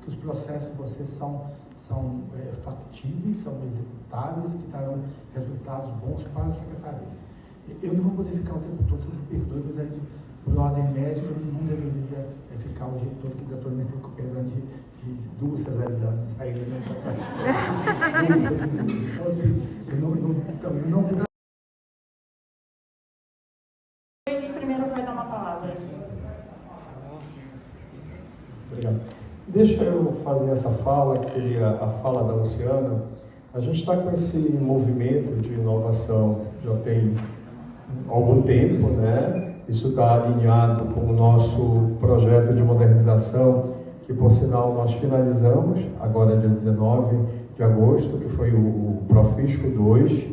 que os processos de vocês são factíveis, são executáveis, que darão resultados bons para a Secretaria. Eu não vou poder ficar o tempo todo, vocês me perdoem, mas aí, por ordem médica, eu não deveria ficar o dia todo, porque eu estou me recuperando de 2 cesarianas ainda. Então, assim, eu não primeiro vai dar uma palavra. Obrigado. Deixa eu fazer essa fala, que seria a fala da Luciana. A gente está com esse movimento de inovação já tem algum tempo, né? Isso está alinhado com o nosso projeto de modernização, que por sinal nós finalizamos, agora dia 19 de agosto, que foi o Profisco 2.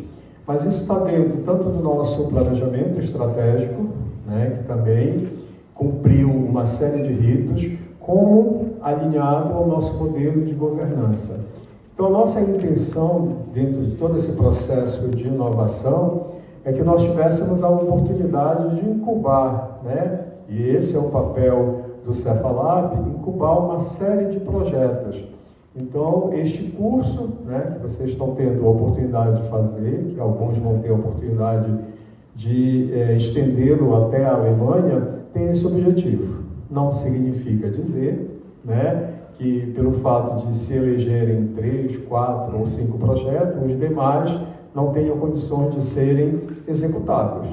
Mas isso está dentro tanto do nosso planejamento estratégico, né, que também cumpriu uma série de ritos, como alinhado ao nosso modelo de governança. Então, a nossa intenção, dentro de todo esse processo de inovação, é que nós tivéssemos a oportunidade de incubar, né? E esse é o papel do Cefalab, incubar uma série de projetos. Então, este curso, né, que vocês estão tendo a oportunidade de fazer, que alguns vão ter a oportunidade de estendê-lo até a Alemanha, tem esse objetivo. Não significa dizer, né, que pelo fato de se elegerem 3, 4 ou 5 projetos, os demais não tenham condições de serem executados.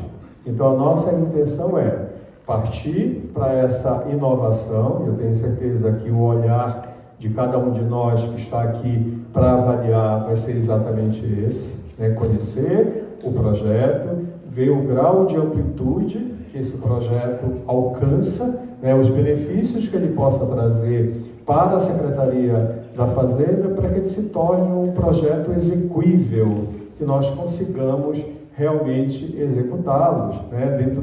Então, a nossa intenção é partir para essa inovação. Eu tenho certeza que o olhar de cada um de nós que está aqui para avaliar vai ser exatamente esse, né? Conhecer o projeto, ver o grau de amplitude que esse projeto alcança, né? Os benefícios que ele possa trazer para a Secretaria da Fazenda, para que ele se torne um projeto execuível, que nós consigamos realmente executá-los, né? Dentro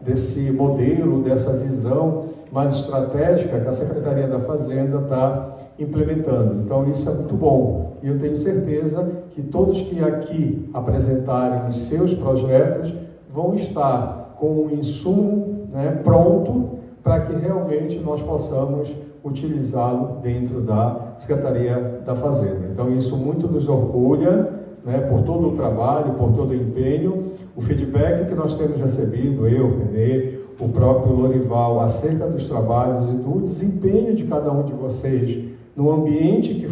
desse modelo, dessa visão mais estratégica que a Secretaria da Fazenda está implementando. Então, isso é muito bom. E eu tenho certeza que todos que aqui apresentarem os seus projetos vão estar com o insumo, né, pronto para que realmente nós possamos utilizá-lo dentro da Secretaria da Fazenda. Então, isso muito nos orgulha, né, por todo o trabalho, por todo o empenho. O feedback que nós temos recebido, eu, Renê, o próprio Lorival, acerca dos trabalhos e do desempenho de cada um de vocês no ambiente que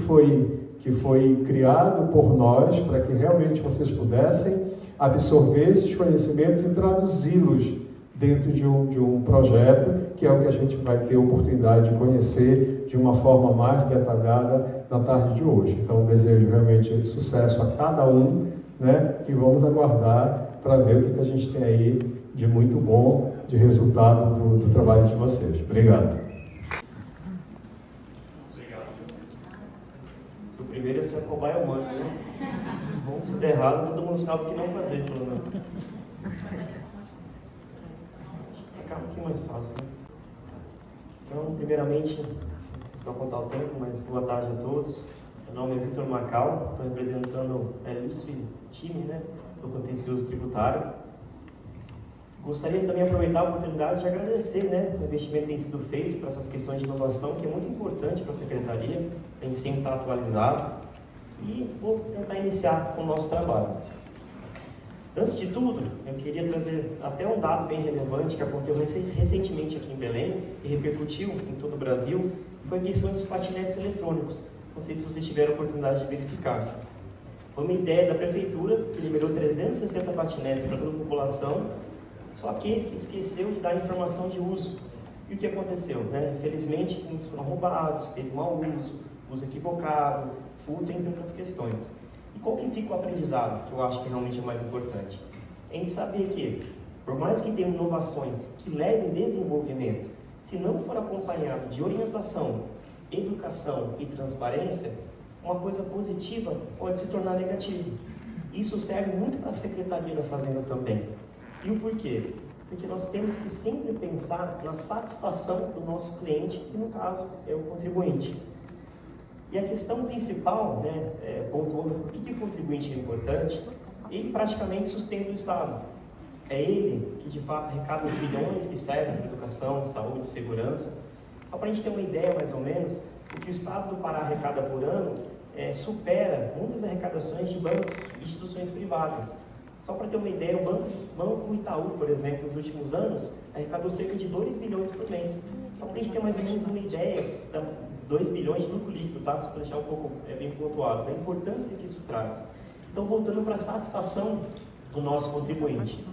foi criado por nós, para que realmente vocês pudessem absorver esses conhecimentos e traduzi-los dentro de um projeto, que é o que a gente vai ter a oportunidade de conhecer de uma forma mais detalhada na tarde de hoje. Então, desejo realmente sucesso a cada um, né? E vamos aguardar para ver o que a gente tem aí de muito bom, de resultado do trabalho de vocês. Obrigado. O primeiro é ser a cobaia humana, né? Bom, se der errado, todo mundo sabe o que não fazer, pelo menos. Acaba um pouquinho mais fácil, né? Então, primeiramente, não sei se vai contar o tempo, mas boa tarde a todos. Meu nome é Vitor Macau, estou representando a ilustre time, né, do Contencioso Tributário. Gostaria também de aproveitar a oportunidade de agradecer, né, o investimento que tem sido feito para essas questões de inovação, que é muito importante para a Secretaria, a gente sempre está atualizado. E vou tentar iniciar com o nosso trabalho. Antes de tudo, eu queria trazer até um dado bem relevante que aconteceu recentemente aqui em Belém e repercutiu em todo o Brasil, foi a questão dos patinetes eletrônicos. Não sei se vocês tiveram a oportunidade de verificar. Foi uma ideia da Prefeitura, que liberou 360 patinetes para toda a população, só que esqueceu de dar informação de uso. E o que aconteceu, né? Infelizmente, muitos foram roubados, teve mau uso equivocado, furto, entre outras questões. E qual que fica o aprendizado, que eu acho que realmente é mais importante? Em saber que, por mais que tenham inovações que levem desenvolvimento, se não for acompanhado de orientação, educação e transparência, uma coisa positiva pode se tornar negativa. Isso serve muito para a Secretaria da Fazenda também. E o porquê? Porque nós temos que sempre pensar na satisfação do nosso cliente, que no caso é o contribuinte. E a questão principal, né, pontuando por que o contribuinte é importante, ele praticamente sustenta o Estado. É ele que de fato arrecada os bilhões que servem para educação, saúde, segurança. Só para a gente ter uma ideia mais ou menos, o que o Estado do Pará arrecada por ano supera muitas arrecadações de bancos e instituições privadas. Só para ter uma ideia, o Banco Itaú, por exemplo, nos últimos anos, arrecadou cerca de 2 bilhões por mês. Só para a gente ter mais ou menos uma ideia, 2 bilhões de lucro líquido, tá? Só para deixar um pouco bem pontuado, da importância que isso traz. Então, voltando para a satisfação do nosso contribuinte.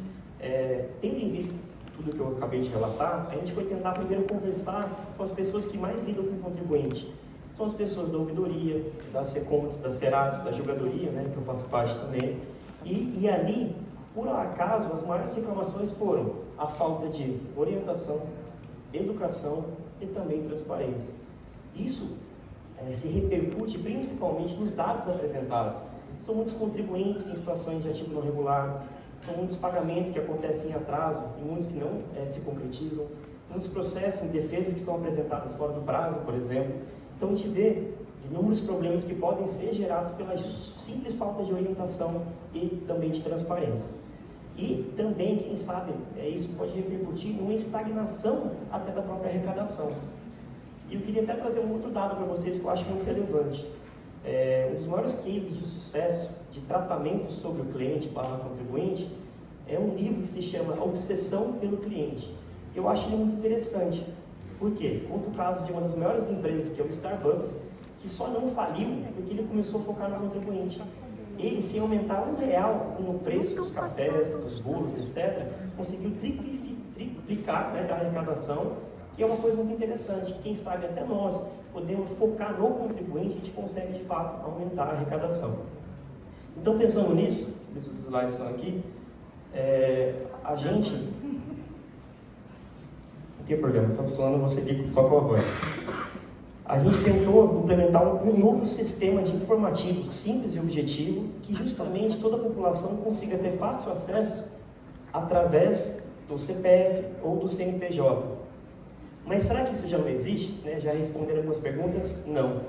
Tendo em vista tudo que eu acabei de relatar, a gente foi tentar primeiro conversar com as pessoas que mais lidam com o contribuinte. São as pessoas da ouvidoria, das Secontes, das Serates, da jogadoria, né, que eu faço parte também. E ali, por acaso, as maiores reclamações foram a falta de orientação, educação e também transparência. Isso se repercute principalmente nos dados apresentados. São muitos contribuintes em situações de ativo não regular, são muitos pagamentos que acontecem em atraso e muitos que não se concretizam, muitos processos em defesa que são apresentados fora do prazo, por exemplo. Então a gente vê inúmeros problemas que podem ser gerados pela simples falta de orientação e também de transparência. E também, quem sabe, isso pode repercutir numa estagnação até da própria arrecadação. E eu queria até trazer um outro dado para vocês que eu acho muito relevante. Um dos maiores cases de sucesso de tratamento sobre o cliente / contribuinte é um livro que se chama Obsessão pelo Cliente. Eu acho ele muito interessante. Por quê? Conta o caso de uma das maiores empresas, que é o Starbucks, que só não faliu porque ele começou a focar no contribuinte. Ele, sem aumentar R$1 no preço dos cafés, dos bolos, etc., conseguiu triplicar, né, a arrecadação, que é uma coisa muito interessante, que quem sabe até nós podemos focar no contribuinte, a gente consegue de fato aumentar a arrecadação. Então, pensando nisso, esses slides estão aqui, a gente... Não tem problema, está funcionando, eu vou seguir só com a voz. A gente tentou implementar um novo sistema de informativo simples e objetivo, que justamente toda a população consiga ter fácil acesso através do CPF ou do CNPJ. Mas será que isso já não existe? Já responderam algumas perguntas? Não.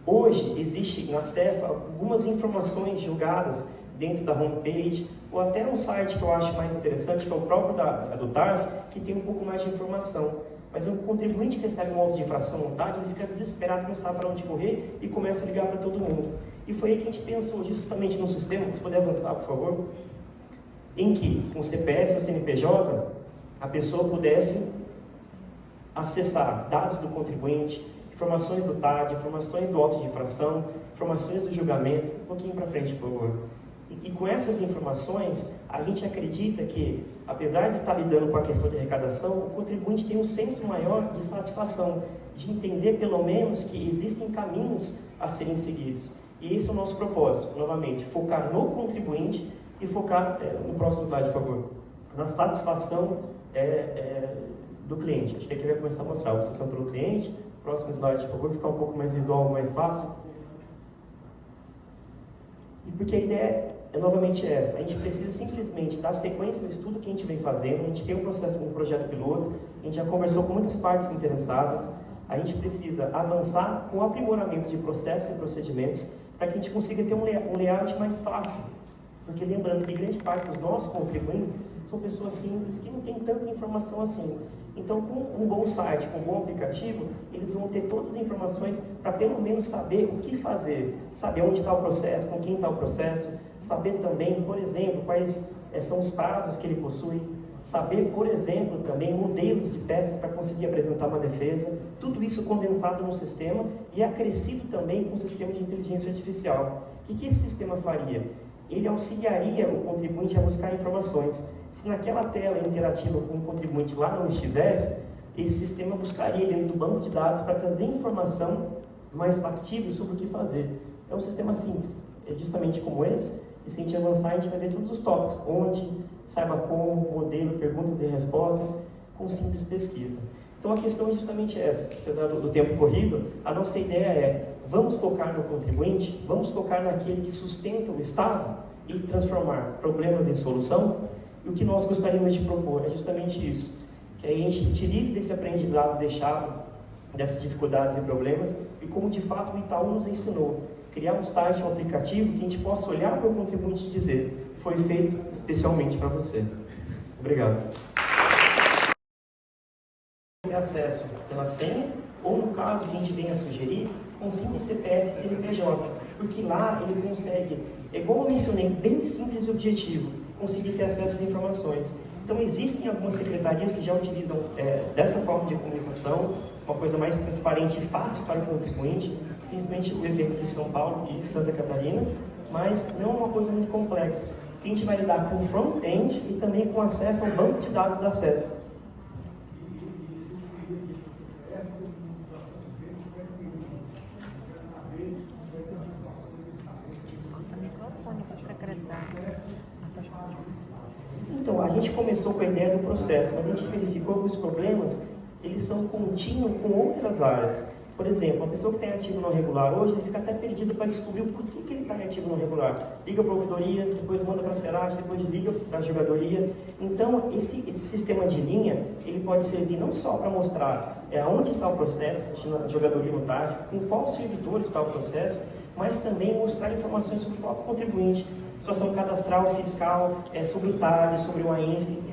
Hoje existe na Cefa algumas informações jogadas dentro da homepage, ou até um site que eu acho mais interessante, que é o próprio do TARF, que tem um pouco mais de informação. Mas o contribuinte que recebe um auto de infração ou TAD, ele fica desesperado, não sabe para onde correr e começa a ligar para todo mundo. E foi aí que a gente pensou justamente num sistema, se puder avançar, por favor, em que com o CPF ou o CNPJ, a pessoa pudesse acessar dados do contribuinte, informações do TAD, informações do auto de infração, informações do julgamento. Um pouquinho para frente, por favor. E com essas informações, a gente acredita que, apesar de estar lidando com a questão de arrecadação, o contribuinte tem um senso maior de satisfação, de entender pelo menos que existem caminhos a serem seguidos. E esse é o nosso propósito, novamente, focar no contribuinte e focar, no próximo slide, por favor, na satisfação do cliente. Acho que aqui vai começar a mostrar a obsessão pelo cliente. Próximo slide, por favor, ficar um pouco mais visual, mais fácil. E porque a ideia é novamente essa, a gente precisa simplesmente dar sequência no estudo que a gente vem fazendo, a gente tem um projeto piloto, a gente já conversou com muitas partes interessadas, a gente precisa avançar com o aprimoramento de processos e procedimentos para que a gente consiga ter um layout mais fácil. Porque lembrando que grande parte dos nossos contribuintes são pessoas simples que não têm tanta informação assim. Então, com um bom site, com um bom aplicativo, eles vão ter todas as informações para pelo menos saber o que fazer, saber onde está o processo, com quem está o processo, saber também, por exemplo, quais são os prazos que ele possui, saber, por exemplo, também modelos de peças para conseguir apresentar uma defesa, tudo isso condensado no sistema e acrescido também com o sistema de inteligência artificial. O que esse sistema faria? Ele auxiliaria o contribuinte a buscar informações. Se naquela tela interativa com o contribuinte lá não estivesse, esse sistema buscaria dentro do banco de dados para trazer informação mais factível sobre o que fazer. É um sistema simples, é justamente como esse, e se a gente avançar, a gente vai ver todos os tópicos, onde, saiba como, modelo, perguntas e respostas, com simples pesquisa. Então a questão é justamente essa, apesar do tempo corrido, a nossa ideia é, vamos tocar no contribuinte, vamos tocar naquele que sustenta o Estado e transformar problemas em solução. E o que nós gostaríamos de propor é justamente isso, que a gente utilize desse aprendizado deixado, dessas dificuldades e problemas, e como de fato o Itaú nos ensinou, criar um site, um aplicativo que a gente possa olhar para o contribuinte e dizer, foi feito especialmente para você. Obrigado. Tem acesso pela senha Ou no caso que a gente venha sugerir, com simples CPF e CNPJ, porque lá ele consegue, igual eu mencionei, bem simples e objetivo, conseguir ter acesso às informações. Então existem algumas secretarias que já utilizam dessa forma de comunicação, uma coisa mais transparente e fácil para o contribuinte, principalmente o exemplo de São Paulo e Santa Catarina, mas não é uma coisa muito complexa. A gente vai lidar com o front-end e também com acesso ao banco de dados da CEF. Então, a gente começou com a ideia do processo, mas a gente verificou que os problemas, eles são contínuos com outras áreas. Por exemplo, uma pessoa que tem ativo não regular hoje, ele fica até perdido para descobrir o porquê que ele está em ativo não regular. Liga para a ouvidoria, depois manda para a Serasa, depois liga para a jogadoria. Então, esse sistema de linha, ele pode servir não só para mostrar onde está o processo, na jogadoria no TARF, em qual servidor está o processo, mas também mostrar informações sobre o próprio contribuinte, situação cadastral, fiscal, sobre o TAD, sobre o AINF.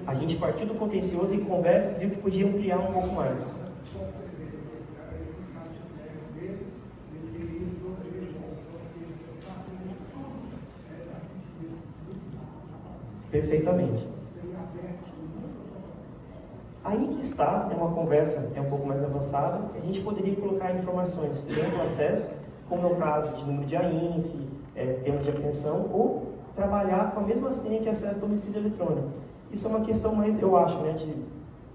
A gente partiu do contencioso e conversa viu que podia ampliar um pouco mais. Perfeitamente. Aí que está, é uma conversa um pouco mais avançada, a gente poderia colocar informações dentro do acesso, como é o caso de número de AINF, termo de apreensão, ou trabalhar com a mesma senha que acesso ao domicílio eletrônico. Isso é uma questão mais, eu acho,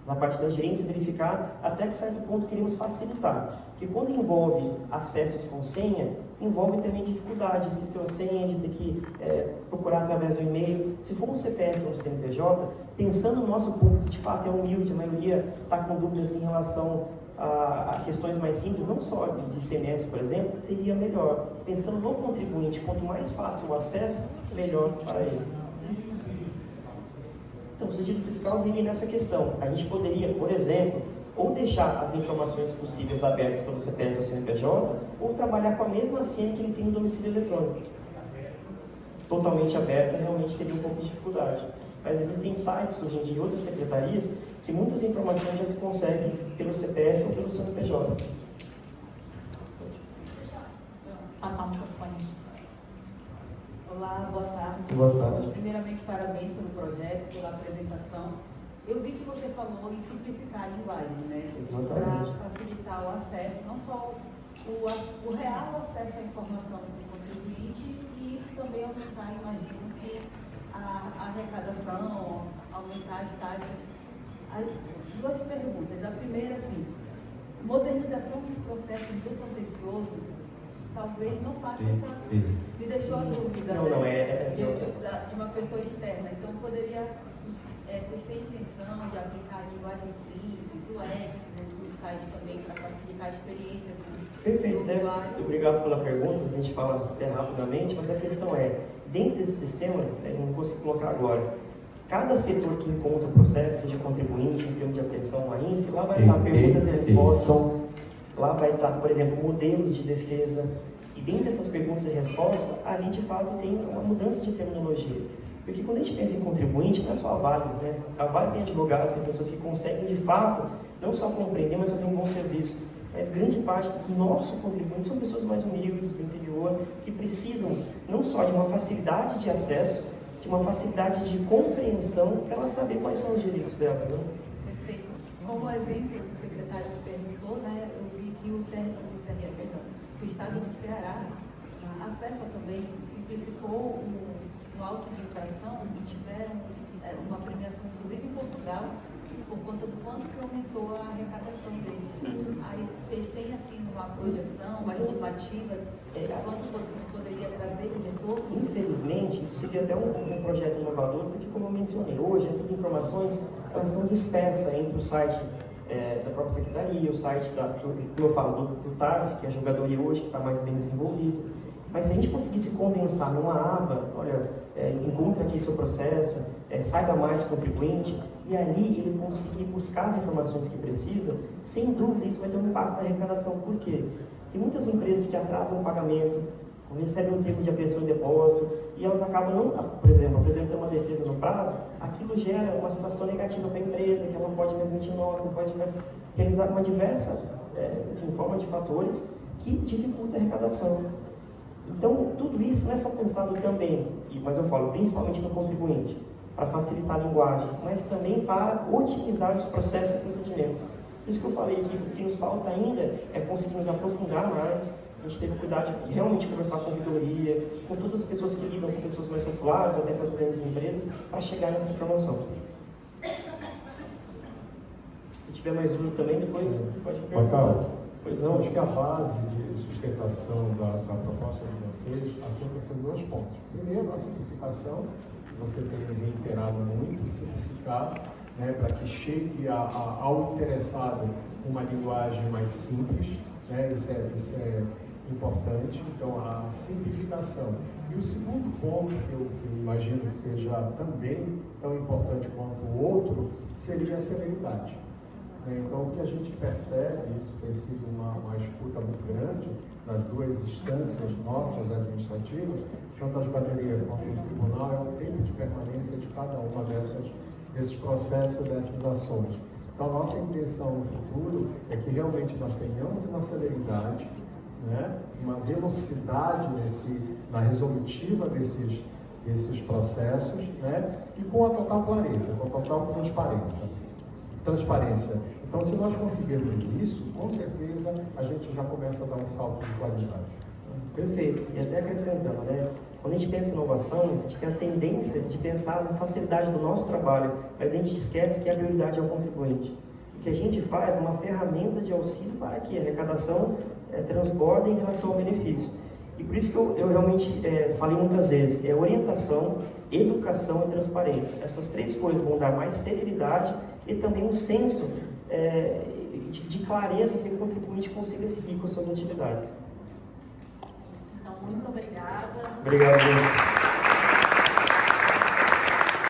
na parte da gerência, verificar até que certo ponto queremos facilitar. Porque quando envolve acessos com senha, envolve também dificuldade, esquecer a senha, de ter que procurar através do e-mail. Se for um CPF ou um CNPJ, pensando no nosso público, que de fato é humilde, a maioria está com dúvidas em relação a questões mais simples, não só de ICMS, por exemplo, seria melhor. Pensando no contribuinte, quanto mais fácil o acesso, melhor para ele. Então, o sigilo fiscal vive nessa questão. A gente poderia, por exemplo, ou deixar as informações possíveis abertas pelo CPF ou CNPJ, ou trabalhar com a mesma senha que ele tem no domicílio eletrônico. Totalmente aberta, realmente teria um pouco de dificuldade. Mas existem sites hoje em dia, outras secretarias, que muitas informações já se conseguem pelo CPF ou pelo CNPJ. Passar um microfone. Olá, boa tarde. Boa tarde. Primeiramente, parabéns pelo projeto, pela apresentação. Eu vi que você falou em simplificar a linguagem, né? Exatamente. Para facilitar o acesso, não só o real acesso à informação do contribuinte e também aumentar, imagino, que a arrecadação, aumentar as taxas. Duas perguntas. A primeira, assim, modernização dos processos do contencioso, talvez não passe essa... Me deixou a dúvida, Não, de uma pessoa externa. Então, poderia... vocês têm intenção de aplicar a linguagem simples, o X, nos sites também, para facilitar a experiência do Perfeito, usuário? Obrigado pela pergunta, a gente fala até rapidamente, mas a questão dentro desse sistema, eu não consigo colocar agora, cada setor que encontra o processo, seja contribuinte, em termos de apreensão, a INF, lá vai estar perguntas e respostas, lá vai estar, por exemplo, modelos de defesa, e dentro dessas perguntas e respostas, ali de fato tem uma mudança de terminologia. Porque quando a gente pensa em contribuinte, não é só a Vale, né? A Vale tem advogados, tem pessoas que conseguem de fato, não só compreender, mas fazer um bom serviço. Mas grande parte do nosso contribuinte são pessoas mais humildes, do interior, que precisam não só de uma facilidade de acesso, de uma facilidade de compreensão, para ela saber quais são os direitos dela. Né? Perfeito. Como exemplo, o secretário perguntou, né, eu vi que o Estado do Ceará, a CEPA também simplificou no auto de infração e tiveram uma premiação, inclusive em Portugal, por conta do quanto que aumentou a arrecadação deles. Aí vocês têm assim uma projeção, uma estimativa de quanto isso poderia trazer de retorno? Infelizmente, isso seria até um projeto inovador, porque como eu mencionei, hoje essas informações elas estão dispersas entre o site da própria secretaria, o site como eu falo, do TARF, que é a jogadoria hoje, que está mais bem desenvolvido. Mas se a gente conseguisse condensar numa aba, olha, encontra aqui seu processo, saiba mais contribuinte, e ali ele conseguir buscar as informações que precisa, sem dúvida isso vai ter um impacto na arrecadação. Por quê? Tem muitas empresas que atrasam o pagamento, recebem um termo de apreensão e depósito, e elas acabam não, por exemplo, apresentando uma defesa no prazo, aquilo gera uma situação negativa para a empresa, que ela não pode mais emitir nota, não pode mais realizar uma forma de fatores que dificulta a arrecadação. Então, tudo isso não é só pensado também, mas eu falo principalmente no contribuinte, para facilitar a linguagem, mas também para otimizar os processos e procedimentos. Por isso que eu falei que o que nos falta ainda é conseguir nos aprofundar mais. A gente teve cuidado de realmente conversar com a ouvidoria, com todas as pessoas que lidam com pessoas mais populares, ou até com as grandes empresas, para chegar nessa informação. Se tiver mais um também, depois pode perguntar. Pois não, acho que a base de sustentação da proposta de vocês assenta-se em 2 pontos. Primeiro, a simplificação, que você tem reiterado muito, simplificar, né, para que chegue ao interessado uma linguagem mais simples, né, isso é importante. Então, a simplificação. E o segundo ponto, que eu imagino que seja também tão importante quanto o outro, seria a celeridade. Então, o que a gente percebe, isso tem sido uma escuta muito grande das 2 instâncias nossas administrativas, tanto as baterias quanto o tribunal, é o tempo de permanência de cada uma desses processos, dessas ações. Então, a nossa intenção no futuro é que realmente nós tenhamos uma celeridade, né, uma velocidade na resolutiva desses processos, né, e com a total clareza, com a total transparência. Então, se nós conseguirmos isso, com certeza a gente já começa a dar um salto de qualidade. Perfeito. E até acrescentando, né? Quando a gente pensa em inovação, a gente tem a tendência de pensar na facilidade do nosso trabalho, mas a gente esquece que a prioridade é o contribuinte. O que a gente faz é uma ferramenta de auxílio para que a arrecadação transborde em relação ao benefício. E por isso que eu realmente falei muitas vezes, orientação, educação e transparência. Essas 3 coisas vão dar mais celeridade e também um senso de clareza que o contribuinte consiga seguir com suas atividades. Então, muito obrigada. Obrigado, gente.